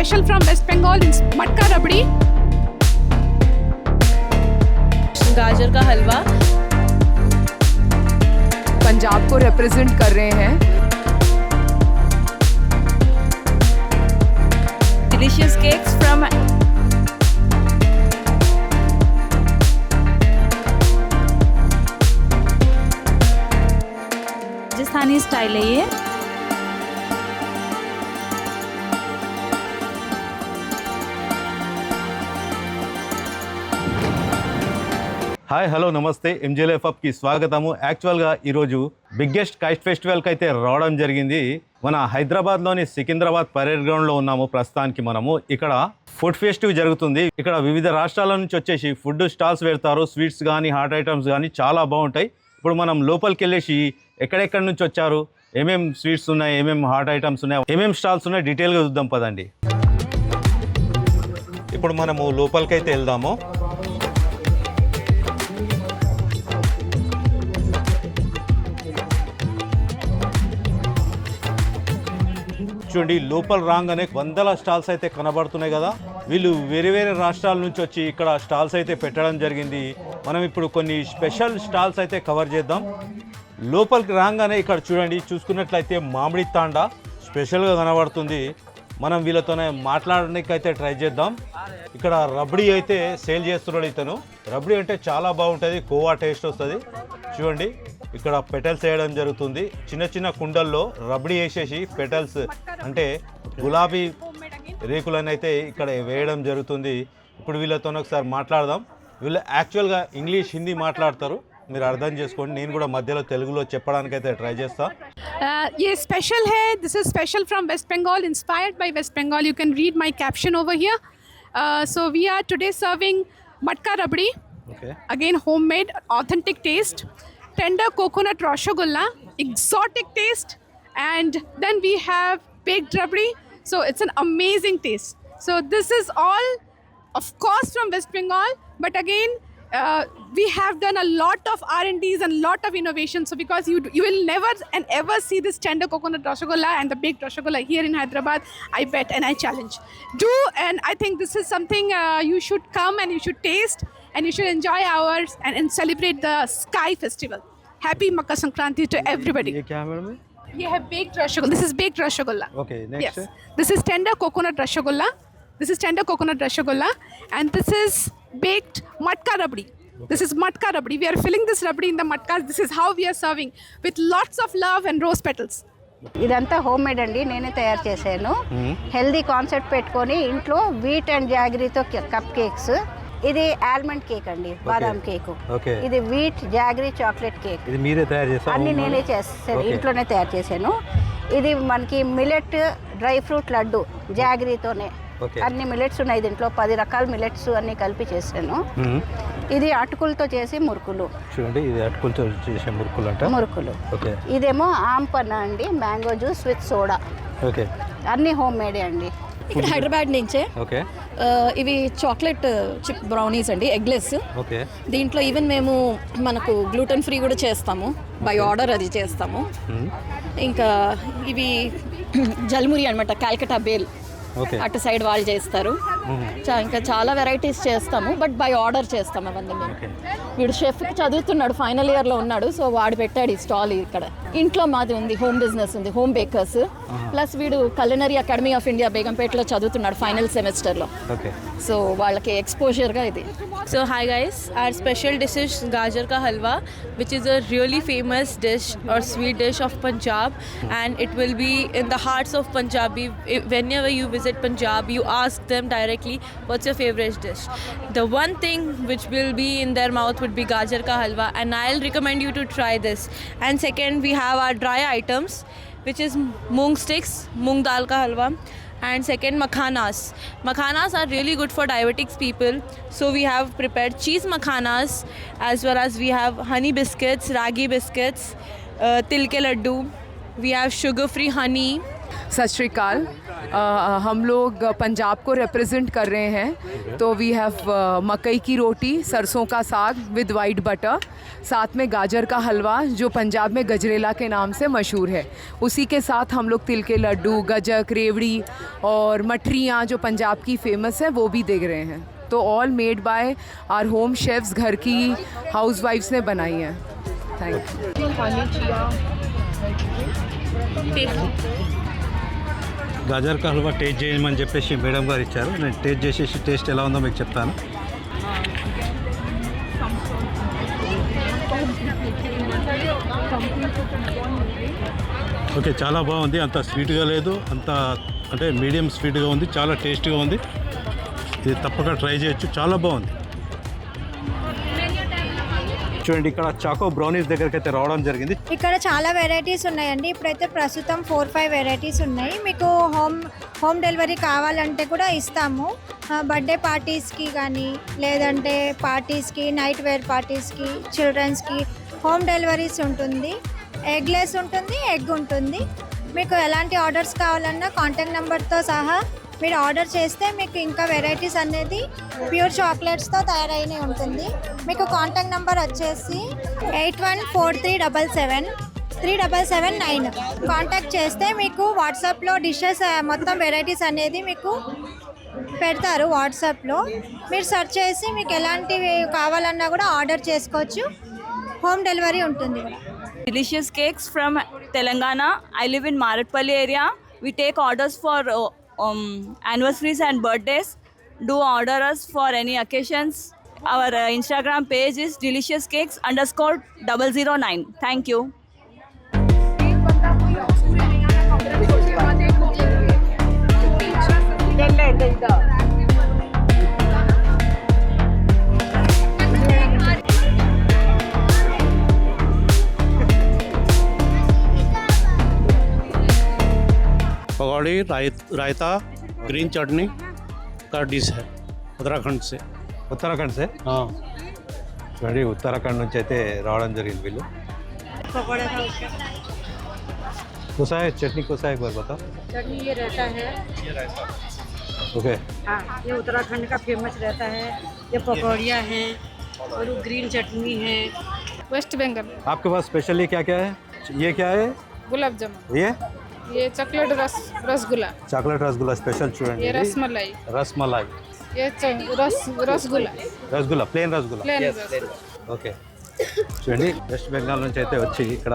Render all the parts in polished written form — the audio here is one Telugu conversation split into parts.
special from West Bengal. It's matka rabdi. गाजर का हलवा पंजाब को रिप्रेजेंट कर रहे हैं. delicious cakes from Rajasthani style है ये. హాయ్ హలో నమస్తే ఎంజేఎల్ఎఫ్కి స్వాగతము. యాక్చువల్గా ఈరోజు బిగ్గెస్ట్ కైట్ ఫెస్టివల్కి అయితే రావడం జరిగింది. మన హైదరాబాద్లోని సికింద్రాబాద్ పరేడ్ గ్రౌండ్లో ఉన్నాము ప్రస్తుతానికి. మనము ఇక్కడ ఫుడ్ ఫెస్టివ్ జరుగుతుంది. ఇక్కడ వివిధ రాష్ట్రాల నుంచి వచ్చేసి ఫుడ్ స్టాల్స్ పెడతారు. స్వీట్స్ కానీ హాట్ ఐటమ్స్ కానీ చాలా బాగుంటాయి. ఇప్పుడు మనం లోపలికి వెళ్ళేసి ఎక్కడెక్కడి నుంచి వచ్చారు, ఏమేమి స్వీట్స్ ఉన్నాయి, ఏమేమి హాట్ ఐటమ్స్ ఉన్నాయి, ఏమేమి స్టాల్స్ ఉన్నాయి డీటెయిల్గా చూద్దాం పదండి. ఇప్పుడు మనము లోపలికైతే వెళ్దాము. చూడండి, లోపల రాగానే వందల స్టాల్స్ అయితే కనబడుతున్నాయి కదా. వీళ్ళు వేరే వేరే రాష్ట్రాల నుంచి వచ్చి ఇక్కడ స్టాల్స్ అయితే పెట్టడం జరిగింది. మనం ఇప్పుడు కొన్ని స్పెషల్ స్టాల్స్ అయితే కవర్ చేద్దాం. లోపలికి రాగానే ఇక్కడ చూడండి, చూసుకున్నట్లయితే మామిడి తాండా స్పెషల్గా కనబడుతుంది. మనం వీళ్ళతోనే మాట్లాడడానికి అయితే ట్రై చేద్దాం. ఇక్కడ రబడీ అయితే సేల్ చేస్తున్నాడు ఇతను. రబడీ అంటే చాలా బాగుంటుంది, కోవా టేస్ట్ వస్తుంది. చూడండి, ఇక్కడ పెటల్స్ వేయడం జరుగుతుంది. చిన్న చిన్న కుండల్లో రబడీ వేసేసి పెటల్స్ అంటే గులాబీ రేకులను అయితే ఇక్కడ వేయడం జరుగుతుంది. ఇప్పుడు వీళ్ళతో ఒకసారి మాట్లాడదాం. వీళ్ళు యాక్చువల్గా ఇంగ్లీష్, హిందీ మాట్లాడతారు, మీరు అర్థం చేసుకోండి. నేను కూడా మధ్యలో తెలుగులో చెప్పడానికి అయితే ట్రై చేస్తా. ये special है. This is special from West Bengal, inspired by West Bengal. You can read my caption over here. So we are today serving matka rabdi. Okay. Again, homemade, authentic taste. Tender coconut rasgulla, exotic taste. And then we have baked rabdi. So it's an amazing taste. So this is all, of course, from West Bengal. But again, we have done a lot of R&Ds and lot of innovation. So because you will never and ever see this tender coconut rasgulla and the baked rasgulla here in Hyderabad, I bet and I challenge. Do, and I think this is something you should come and you should taste and you should enjoy ours and celebrate the Sky Festival. Happy Makar Sankranti to everybody. ये क्या है madam? You have baked rasgulla. This is baked rasgulla. Okay, next. Yes. This is tender coconut rasgulla. This is tender coconut rasgulla, and this is baked matka rabdi. Okay. This is matka rabdi. We are filling this rabdi in the matkas. This is how we are serving with lots of love and rose petals. ఇదంతా హోమ్ మేడ్ అండి, నేనే తయారు చేశాను. హెల్దీ కాన్సెప్ట్ పెట్టుకొని ఇంట్లో వీట్ అండ్ జాగరీతో కప్ కేక్స్. ఇది ఆల్మండ్ కేక్ అండి, బాదాం కేక్. ఇది వీట్ జాగరీ చాక్లెట్ కేక్. ఇది మీరే తయారు చేశారు? అన్ని నేనే చేస్తాను, ఇంట్లోనే తయారు చేశాను. ఇది మనకి మిలెట్ డ్రై ఫ్రూట్ లడ్డు జాగరీతోనే. అన్ని మిలెట్స్ ఉన్నాయి దీంట్లో, 10 రకాల మిలెట్స్ అన్ని కలిపి చేశాను. ఇది అటుకులతో చేసి మురుకులు. చూడండి, ఇది అటుకులతో చేసే మురుకులు అంట. మురుకులు. ఇదేమో ఆంపన్న అండి, mango juice with soda. Okay, అన్ని హోమ్ మేడే అండి. ఇక్కడ హైదరాబాద్ నుంచే. ఓకే, ఇవి చాక్లెట్ చిప్ బ్రౌనీస్ అండి, ఎగ్లెస్. ఓకే, దీంట్లో ఈవెన్ మేము మనకు గ్లూటెన్ ఫ్రీ కూడా చేస్తాము, బై ఆర్డర్ అది చేస్తాము. ఇంకా ఇవి జల్మురి అనమాట, కాల్కటా బేల్. అటు సైడ్ వాళ్ళు చేస్తారు. ఇంకా చాలా వెరైటీస్ చేస్తాము, బట్ బై ఆర్డర్ చేస్తాము అవన్నీ మేము. వీడు షెఫ్కి చదువుతున్నాడు, ఫైనల్ ఇయర్లో ఉన్నాడు, సో వాడు పెట్టాడు ఈ స్టాల్ ఇక్కడ. ఇంట్లో మాది ఉంది, హోమ్ బిజినెస్ ఉంది, హోమ్ బేకర్స్. ప్లస్ వీడు culinary అకాడమీ ఆఫ్ ఇండియా బేగంపేటలో చదువుతున్నాడు ఫైనల్ సెమిస్టర్లో. సో వాళ్ళకి ఎక్స్పోజర్గా ఇది. So hi guys, our special dish is gajar ka halwa, which is a really famous dish or sweet dish of Punjab, and it will be in the hearts of Punjabi. Whenever you visit Punjab, you ask them directly, what's your favorite dish? The one thing which will be in their mouth would be gajar ka halwa, and I'll recommend you to try this. And second, we have our dry items, which is moong sticks, moong dal ka halwa. And second, makhanas. Makhanas are really good for diabetics people. So we have prepared cheese makhanas, as well as we have honey biscuits, ragi biscuits, til ke laddu. We have sugar-free honey. सत श्री अकाल। हम लोग पंजाब को रिप्रेजेंट कर रहे हैं, तो वी हैव मकई की रोटी, सरसों का साग विद वाइट बटर, साथ में गाजर का हलवा जो पंजाब में गजरेला के नाम से मशहूर है। उसी के साथ हम लोग तिल के लड्डू, गजक, रेवड़ी और मठरियाँ जो पंजाब की फेमस है वो भी दे रहे हैं। तो all made by our home chefs, घर की हाउस वाइफ्स ने बनाई हैं। Thank you. గాజర్ కా హల్వా టేస్ట్ చేయమని చెప్పేసి మేడం గారు ఇచ్చారు. నేను టేస్ట్ చేసేసి టేస్ట్ ఎలా ఉందో మీకు చెప్తాను. ఓకే, చాలా బాగుంది. అంత స్వీట్గా లేదు, అంత అంటే మీడియం స్వీట్గా ఉంది, చాలా టేస్ట్గా ఉంది. ఇది తప్పక ట్రై చేయొచ్చు, చాలా బాగుంది. చూడండి, ఇక్కడ చాకో బ్రౌనీస్ దగ్గరికి అయితే రావడం జరిగింది. ఇక్కడ చాలా వెరైటీస్ ఉన్నాయండి. ఇప్పుడైతే ప్రస్తుతం 4-5 వెరైటీస్ ఉన్నాయి. మీకు హోమ్ డెలివరీ కావాలంటే కూడా ఇస్తాము. బర్త్డే పార్టీస్కి కానీ లేదంటే పార్టీస్కి, నైట్ వేర్ పార్టీస్కి, చిల్డ్రన్స్కి హోమ్ డెలివరీస్ ఉంటుంది. ఎగ్లెస్ ఉంటుంది, ఎగ్ ఉంటుంది. మీకు ఎలాంటి ఆర్డర్స్ కావాలన్నా కాంటాక్ట్ నెంబర్తో సహా మీరు ఆర్డర్ చేస్తే మీకు ఇంకా వెరైటీస్ అనేది ప్యూర్ చాక్లెట్స్తో తయారైన ఉంటుంది. మీకు కాంటాక్ట్ నెంబర్ వచ్చేసి 8143773779. కాంటాక్ట్ చేస్తే మీకు వాట్సాప్లో డిషెస్ మొత్తం వెరైటీస్ అనేది మీకు పెడతారు. వాట్సాప్లో మీరు సెర్చ్ చేసి మీకు ఎలాంటివి కావాలన్నా కూడా ఆర్డర్ చేసుకోవచ్చు. హోమ్ డెలివరీ ఉంటుంది కూడా. Delicious cakes from Telangana. I live in Maratpalli area. We take orders for anniversaries and birthdays. Do order us for any occasions. Our Instagram page is deliciouscakes_009. Thank you. Pakodi, raita, green chutney का डिश है उत्तराखंड से। ఉత్తరాఖండ్ సే हाँ, చూడండి, ఉత్తరాఖండ్ నుంచి అయితే రావడం జరిగింది వీళ్ళు. కుసా है चटनी, कुसा है एक बार बता. चटनी ये रहता है, ओके, हाँ ये उत्तराखंड का फेमस रहता है। ये पकौड़ियाँ हैं और वो ग्रीन चटनी है। वेस्ट बंगाल। आपके पास स्पेशली क्या क्या है? ये क्या है? गुलाब जामुन, ये chocolate rasgulla, chocolate rasgulla special చూడండి. ये रसमलाई, రస్మలై, ये rasgulla, rasgulla, plain rasgulla. Plain okay, చూడండి, వెస్ట్ బెంగాల్ నుంచి అయితే వచ్చి ఇక్కడ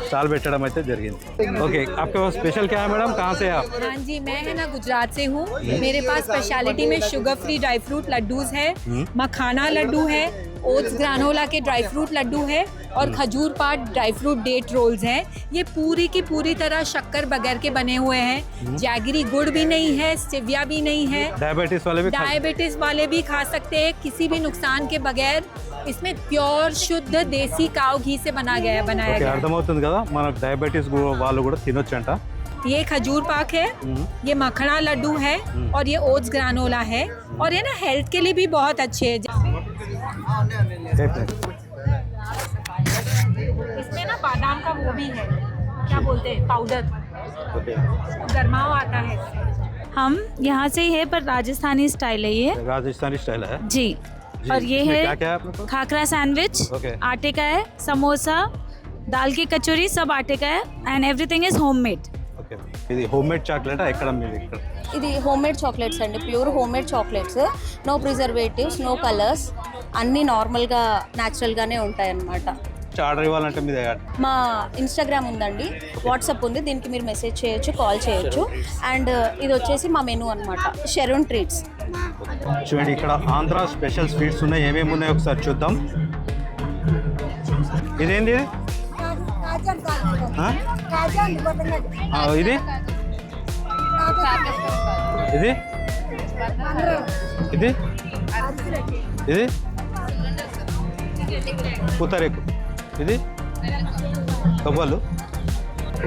స్టాల్ పెట్టడం అయితే జరిగింది. ఓకే, आपके पास स्पेशल क्या है मैडम? कहाँ से आप? हाँ जी, मैं है ना गुजरात से हूँ। मेरे पास स्पेशलिटी में sugar free dry fruit laddoos है, मखाना लड्डू है, ओट्स ग्रानोला के ड्राई फ्रूट लड्डू है और खजूर पाक ड्राई फ्रूट डेट रोल्स हैं। ये पूरी की पूरी तरह शक्कर बगैर के बने हुए हैं। जैगरी गुड़ भी नहीं है, स्टेविया भी नहीं है। डायबिटीज वाले भी खा सकते हैं किसी भी नुकसान के बगैर। इसमें प्योर शुद्ध देसी काव घी से बनाया गया है। అర్థమవుతుంది కదా, మనకు డయాబెటీస్ వాళ్ళు కూడా తినొచ్చంట. ये खजूर पाक है, ये मखना लड्डू है और ये ओट्स ग्रानोला है और ये ना हेल्थ के लिए भी बहुत अच्छे है। इसमें ना बादाम का वो भी है, क्या बोलते हैं, पाउडर, गरमाओ आता है। हम यहाँ से ही है पर राजस्थानी स्टाइल है ये। राजस्थानी स्टाइल है जी। और ये इसमें है क्या क्या है अपने पास? Khakhra sandwich, okay. आटे का है, समोसा, दाल की कचौरी, सब आटे का है and everything is homemade. Okay, ఇది హోమ్ మేడ్ చాక్లెట్ ఎక్కడ మీరు? ఇక్కడ ఇది హోమ్ మేడ్ చాక్లెట్స్ అండి, pure home made chocolates. No preservatives, no colours, అన్నీ నార్మల్గా న్యాచురల్గానే ఉంటాయి అన్నమాట. ఆర్డర్ ఇవ్వాలంటే మీ దగ్గర మా ఇన్స్టాగ్రామ్ ఉందండి, వాట్సాప్ ఉంది, దీనికి మీరు మెసేజ్ చేయొచ్చు, కాల్ చేయొచ్చు. అండ్ ఇది వచ్చేసి మా మెనూ అనమాట, షెరూన్ ట్రీట్స్. చూడండి, ఇక్కడ ఆంధ్ర స్పెషల్ స్వీట్స్ ఉన్నాయి. ఏమేమి ఉన్నాయో ఒకసారి చూద్దాం. ఇదేంటి? ఇది ఇది ఇది ఇది పూతరేకు, ఇది కవ్వలు.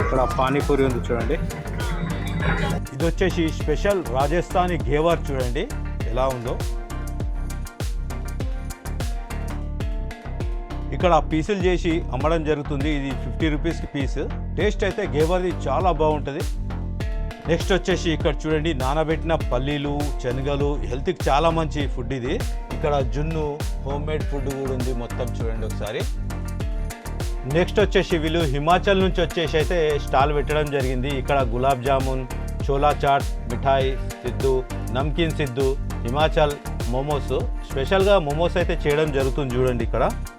ఇక్కడ పానీపూరి ఉంది చూడండి. ఇది వచ్చేసి స్పెషల్ రాజస్థానీ ఘేవర్, చూడండి ఎలా ఉందో. ఇక్కడ పీసులు చేసి అమ్మడం జరుగుతుంది. ఇది 50 రూపీస్కి పీస్. టేస్ట్ అయితే ఘేవర్ది చాలా బాగుంటుంది. నెక్స్ట్ వచ్చేసి ఇక్కడ చూడండి నానబెట్టిన పల్లీలు శనగలు హెల్త్కి చాలా మంచి ఫుడ్ ఇది. ఇక్కడ జున్ను హోమ్ మేడ్ ఫుడ్ కూడా ఉంది మొత్తం చూడండి ఒకసారి. నెక్స్ట్ వచ్చేసి వీళ్ళు హిమాచల్ నుంచి వచ్చేసి అయితే స్టాల్ పెట్టడం జరిగింది. ఇక్కడ గులాబ్ జామున్, చోలా చాట్, మిఠాయి సిద్ధు, నమ్కీన్ సిద్ధు, హిమాచల్ మోమోస్, స్పెషల్గా మోమోస్ అయితే చేయడం జరుగుతుంది చూడండి.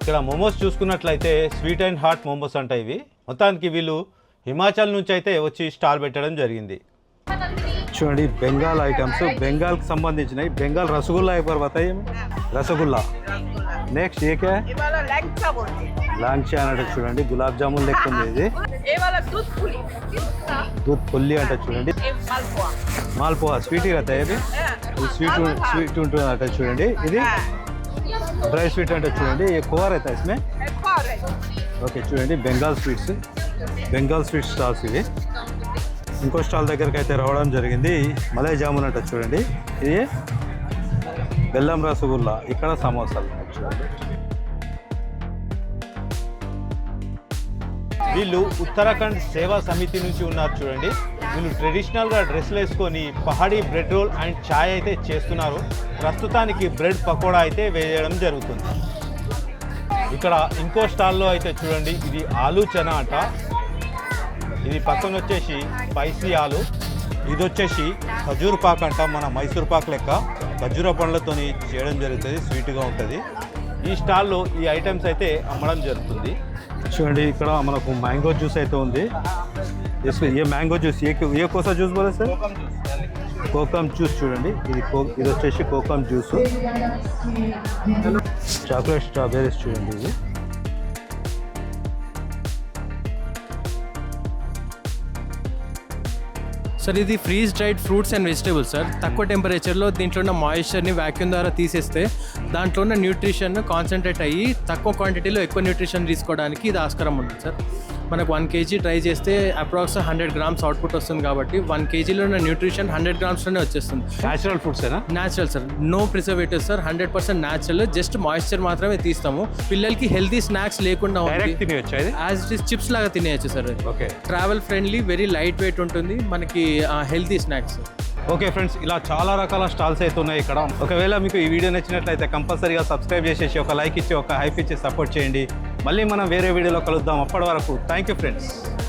ఇక్కడ మోమోస్ చూసుకున్నట్లయితే స్వీట్ అండ్ హాట్ మోమోస్ అంట ఇవి. మొత్తానికి వీళ్ళు హిమాచల్ నుంచి అయితే వచ్చి స్టాల్ పెట్టడం జరిగింది. చూడండి బెంగాల్ ఐటమ్స్, బెంగాల్కి సంబంధించినవి. బెంగాల్ రసగుల్లా एक बार बताइए రసగుల్లా. నెక్స్ట్ ఏకే లాంగ్చా అన్నట్టు చూడండి, గులాబ్ జామున్ లెక్క ఉంది ఇది. దూద్ పుల్లి అంట చూడండి, మాల్పోవా స్వీట్ रहता है ఇది స్వీట్ ఉంటుంది అంట చూడండి. ఇది డ్రై స్వీట్ అంటే చూడండి, కోవా रहता है इसमें. ఓకే చూడండి బెంగాల్ స్వీట్ స్టాల్స్ ఇవి. ఇంకో స్టాల్ దగ్గరికి అయితే రావడం జరిగింది. మలై జామున్ అంట చూడండి, ఇది బెల్లం రసగుల్లా, ఇక్కడ సమోసాలు చూడండి. వీళ్ళు ఉత్తరాఖండ్ సేవా సమితి నుంచి ఉన్నారు చూడండి. వీళ్ళు ట్రెడిషనల్గా డ్రెస్లు వేసుకొని పహాడీ బ్రెడ్ రోల్ అండ్ ఛాయ్ అయితే చేస్తున్నారు. ప్రస్తుతానికి బ్రెడ్ పకోడా అయితే వేయడం జరుగుతుంది. ఇక్కడ ఇంకో స్టాల్లో అయితే చూడండి, ఇది ఆలూ చనా అంట. ఇది పక్కన వచ్చేసి స్పైసీ ఆలు, ఇది వచ్చేసి ఖజూర్ పాక్ అంట, మన మైసూర్ పాక్ లెక్క ఖజూర పండ్లతోని చేయడం జరుగుతుంది, స్వీట్గా ఉంటుంది. ఈ స్టాల్లో ఈ ఐటమ్స్ అయితే అమ్మడం జరుగుతుంది. చూడండి ఇక్కడ మనకు మ్యాంగో జ్యూస్ అయితే ఉంది. ఏ మ్యాంగో జ్యూస్ ఏ కోసా జ్యూస్ బోలే సార్? కోకమ్ జ్యూస్ చూడండి, ఇది వచ్చేసి కోకమ్ జ్యూస్. చాక్లెట్ స్ట్రాబెర్రీస్ చూడండి ఇది. సార్ ఇది freeze dried fruits and vegetables sir. తక్కువ టెంపరేచర్లో దీంట్లో ఉన్న మాయిశ్చర్ని వ్యాక్యూమ్ ద్వారా తీసేస్తే దాంట్లో ఉన్న న్యూట్రిషన్ కాన్సన్ట్రేట్ అయ్యి తక్కువ క్వాంటిటీలో ఎక్కువ న్యూట్రిషన్ తీసుకోవడానికి ఇది ఆస్కారం ఉంటుంది సార్. మనకు 1 kg డ్రై చేస్తే అప్రాక్స్ 100 grams అవుట్పుట్ వస్తుంది కాబట్టి 1 kgలో ఉన్న న్యూట్రిషన్ 100 gramsలోనే వచ్చేస్తుంది. Natural foods natural sir, no preservatives sir, 100% natural. Just moisture మాత్రమే తీస్తాము. పిల్లలకి హెల్తీ స్నాక్స్ లేకుండా యాజ్ ఇట్ ఈస్ చిప్స్ లాగా తినేయచ్చు sir. Okay, travel friendly, very light weight ఉంటుంది, మనకి హెల్తీ స్నాక్స్. ఓకే ఫ్రెండ్స్, ఇలా చాలా రకాల స్టాల్స్ అయితే ఉన్నాయి ఇక్కడ. ఒకవేళ మీకు ఈ వీడియో నచ్చినట్లయితే కంపల్సరీగా సబ్స్క్రైబ్ చేసేసి ఒక లైక్ ఇచ్చి ఒక హైప్ ఇచ్చి సపోర్ట్ చేయండి. మళ్ళీ మనం వేరే వీడియోలో కలుద్దాం. అప్పటి వరకు థ్యాంక్ యూ ఫ్రెండ్స్.